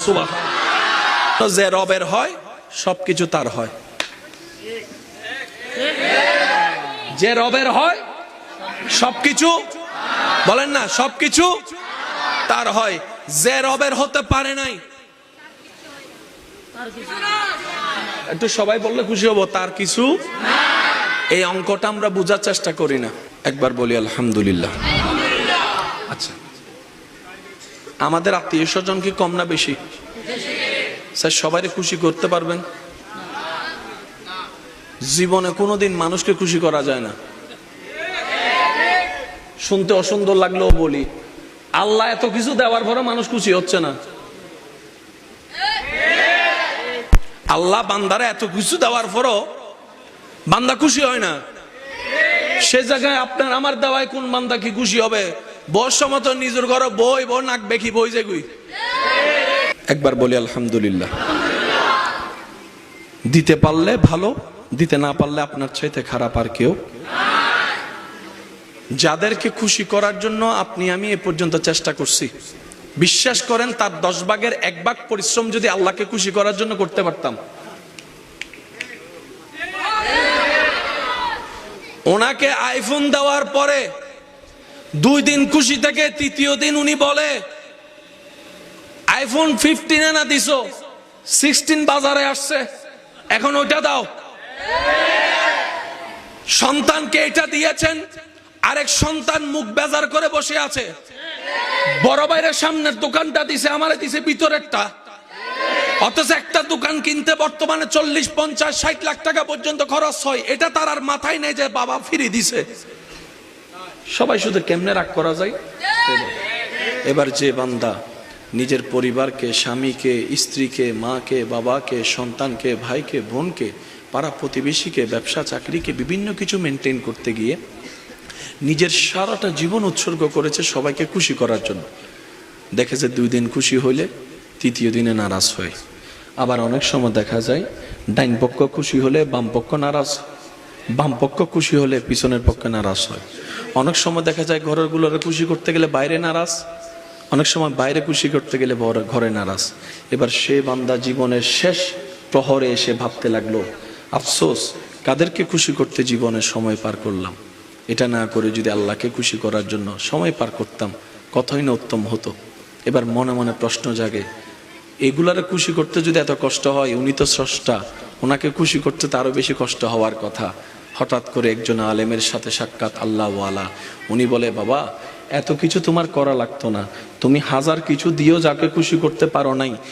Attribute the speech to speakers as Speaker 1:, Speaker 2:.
Speaker 1: সুবহানাল্লাহ। যে রবের হয় সবকিছু তার হয়, যে রবের হয় সবকিছু, বলেন না, সবকিছু তার হয়। যে রবের হতে পারে নাই, একটু সবাই বললে খুশি হব, তার কিছু, এই অঙ্কটা আমরা বোঝার চেষ্টা করি না। একবার বলি আলহামদুলিল্লাহ। আচ্ছা, আমাদের আত্মীয় স্বজন কি কম না বেশি? স্যার সবাই খুশি করতে পারবেন? জীবনে কোনোদিন মানুষকে খুশি করা যায় না। শুনতে অসুন্দর লাগলেও বলি, আল্লাহ এত কিছু দেওয়ার পরে মানুষ খুশি হচ্ছে না। আল্লাহ বান্দারা এত কিছু দেওয়ার পরও বান্দা খুশি হয় না। সে জায়গায় আপনার আমার দেওয়ায় কোন বান্দা কি খুশি হবে? বর্ষ মতো নিজের ঘরে বই বই নাক বেখি বই যেগুই। একবার বলি আলহামদুলিল্লাহ। দিতে পারলে ভালো, দিতে না পারলে আপনার চাইতে খারাপ আর কেউ। যাদেরকে খুশি করার জন্য আপনি আমি এ পর্যন্ত চেষ্টা করছি, বিশ্বাস করেন তার 10 ভাগের 1 ভাগ পরিশ্রম যদি আল্লাহকে খুশি করার জন্য করতে পারতাম। ওনাকে আইফোন দেওয়ার পরে 2 দিন খুশি থেকে 3য় দিন উনি বলে, আইফোন 15 এনে দিছো, 16 বাজারে আসছে, এখন ওইটা দাও। সন্তানকে এটা দিয়েছেন, আরেক সন্তান মুখ বেজার করে বসে আছে। বড় ভাইয়ের সামনের দোকানটা দিছে, আমারে দিছে ভিতরেরটা। অথচ একটা দোকান কিনতে বর্তমানে 40, 50, 60 লাখ টাকা পর্যন্ত খরচ হয়। এটা তার আর মাথায় নেই যে বাবা ফিরে দিছে। সবাই শুধু কেমনে রাগ করা যায়। এবার যে বান্দা নিজের পরিবারকে, স্বামীকে, স্ত্রীকে, মাকে, বাবাকে, সন্তানকে, ভাইকে, বোনকে, পাড়া প্রতিবেশীকে, ব্যবসা চাকরিকে, বিভিন্ন কিছু মেনটেন করতে গিয়ে নিজের সারাটা জীবন উৎসর্গ করেছে সবাইকে খুশি করার জন্য, দেখেছে 2 দিন খুশি হইলে 3য় দিনে নারাজ হয়। আবার অনেক সময় দেখা যায় ডাইন পক্ষ খুশি হলে বাম পক্ষ নারাজ, বাম পক্ষ খুশি হলে পিছনের পক্ষে নারাজ হয়। অনেক সময় দেখা যায় ঘরগুলোরে খুশি করতে গেলে বাইরে নারাজ, অনেক সময় বাইরে খুশি করতে গেলে ঘরে নারাজ। এবার সে বান্দা জীবনের শেষ প্রহরে এসে ভাবতে লাগলো, আফসোস কাদেরকে খুশি করতে জীবনের সময় পার করলাম। এটা না করে যদি আল্লাহকে খুশি করার জন্য সময় পার করতাম, কতই না উত্তম হতো। এবার মনে মনে প্রশ্ন জাগে, এগুলারে খুশি করতে যদি এত কষ্ট হয়, উনি তো স্রষ্টা, ওনাকে খুশি করতে তো আরো বেশি কষ্ট হওয়ার কথা। হঠাৎ করে একজন আলেমের সাথে সাক্ষাৎ, আল্লাহওয়ালা। উনি বলে, বাবা এত কিছু তোমার করা লাগতো না, তুমি 1000 কিছু দিয়েও যাকে খুশি করতে পারো নাই,